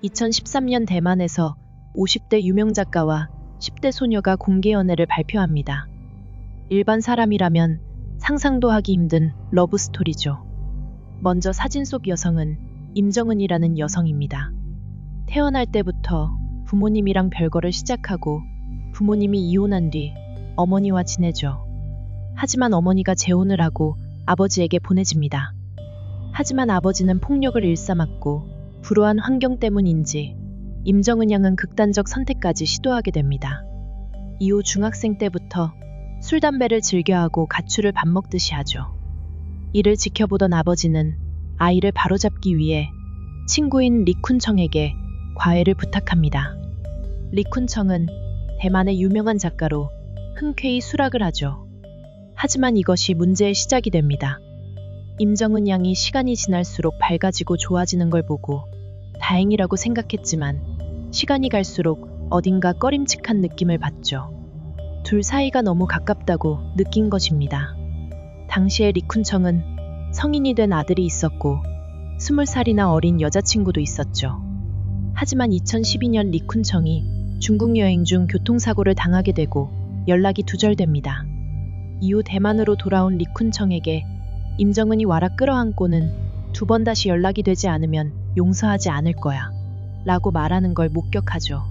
2013년 대만에서 50대 유명 작가와 10대 소녀가 공개 연애를 발표합니다. 일반 사람이라면 상상도 하기 힘든 러브스토리죠. 먼저 사진 속 여성은 임정은이라는 여성입니다. 태어날 때부터 부모님이랑 별거를 시작하고 부모님이 이혼한 뒤 어머니와 지내죠. 하지만 어머니가 재혼을 하고 아버지에게 보내집니다. 하지만 아버지는 폭력을 일삼았고 불우한 환경 때문인지 임정은 양은 극단적 선택까지 시도하게 됩니다. 이후 중학생 때부터 술, 담배를 즐겨하고 가출을 밥 먹듯이 하죠. 이를 지켜보던 아버지는 아이를 바로잡기 위해 친구인 리쿤청에게 과외를 부탁합니다. 리쿤청은 대만의 유명한 작가로 흔쾌히 수락을 하죠. 하지만 이것이 문제의 시작이 됩니다. 임정은 양이 시간이 지날수록 밝아지고 좋아지는 걸 보고 다행이라고 생각했지만 시간이 갈수록 어딘가 꺼림칙한 느낌을 받죠. 둘 사이가 너무 가깝다고 느낀 것입니다. 당시에 리쿤청은 성인이 된 아들이 있었고 20살이나 어린 여자친구도 있었죠. 하지만 2012년 리쿤청이 중국 여행 중 교통사고를 당하게 되고 연락이 두절됩니다. 이후 대만으로 돌아온 리쿤청에게 임정은이 와라 끌어안고는 2번 다시 연락이 되지 않으면 용서하지 않을 거야 라고 말하는 걸 목격하죠.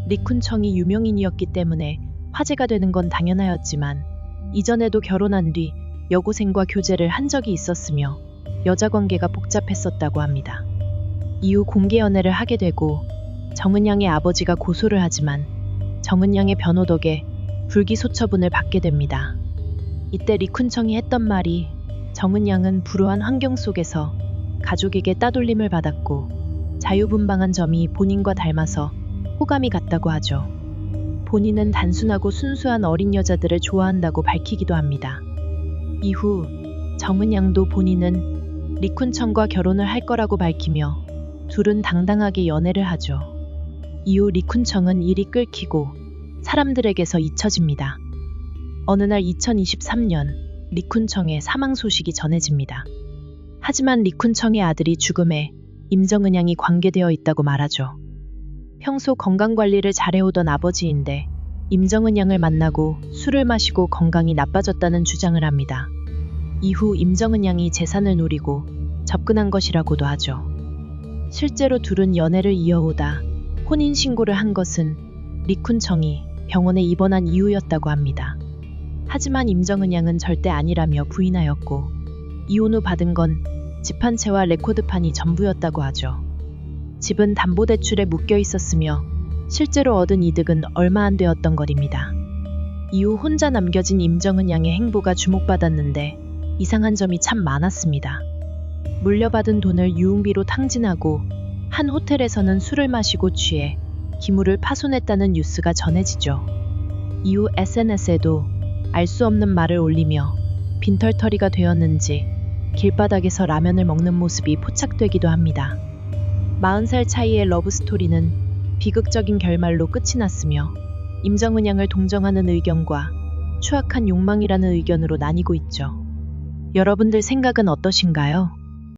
리쿤청이 유명인이었기 때문에 화제가 되는 건 당연하였지만 이전에도 결혼한 뒤 여고생과 교제를 한 적이 있었으며 여자 관계가 복잡했었다고 합니다. 이후 공개 연애를 하게 되고 정은 양의 아버지가 고소를 하지만 정은 양의 변호 덕에 불기소 처분을 받게 됩니다. 이때 리쿤청이 했던 말이 정은 양은 불우한 환경 속에서 가족에게 따돌림을 받았고 자유분방한 점이 본인과 닮아서 호감이 같다고 하죠. 본인은 단순하고 순수한 어린 여자들을 좋아한다고 밝히기도 합니다. 이후 정은 양도 본인은 리쿤청과 결혼을 할 거라고 밝히며 둘은 당당하게 연애를 하죠. 이후 리쿤청은 일이 끓기고 사람들에게서 잊혀집니다. 어느 날 2023년 리쿤청의 사망 소식이 전해집니다. 하지만 리쿤청의 아들이 죽음에 임정은 양이 관계되어 있다고 말하죠. 평소 건강관리를 잘해오던 아버지인데 임정은 양을 만나고 술을 마시고 건강이 나빠졌다는 주장을 합니다. 이후 임정은 양이 재산을 노리고 접근한 것이라고도 하죠. 실제로 둘은 연애를 이어오다 혼인신고를 한 것은 리쿤청이 병원에 입원한 이후였다고 합니다. 하지만 임정은 양은 절대 아니라며 부인하였고 이혼 후 받은 건 집 한 채와 레코드판이 전부였다고 하죠. 집은 담보대출에 묶여 있었으며 실제로 얻은 이득은 얼마 안 되었던 것입니다. 이후 혼자 남겨진 임정은 양의 행보가 주목받았는데 이상한 점이 참 많았습니다. 물려받은 돈을 유흥비로 탕진하고 한 호텔에서는 술을 마시고 취해 기물을 파손했다는 뉴스가 전해지죠. 이후 SNS에도 알 수 없는 말을 올리며 빈털터리가 되었는지 길바닥에서 라면을 먹는 모습이 포착되기도 합니다. 40살 차이의 러브스토리는 비극적인 결말로 끝이 났으며 임정은 양을 동정하는 의견과 추악한 욕망이라는 의견으로 나뉘고 있죠. 여러분들 생각은 어떠신가요?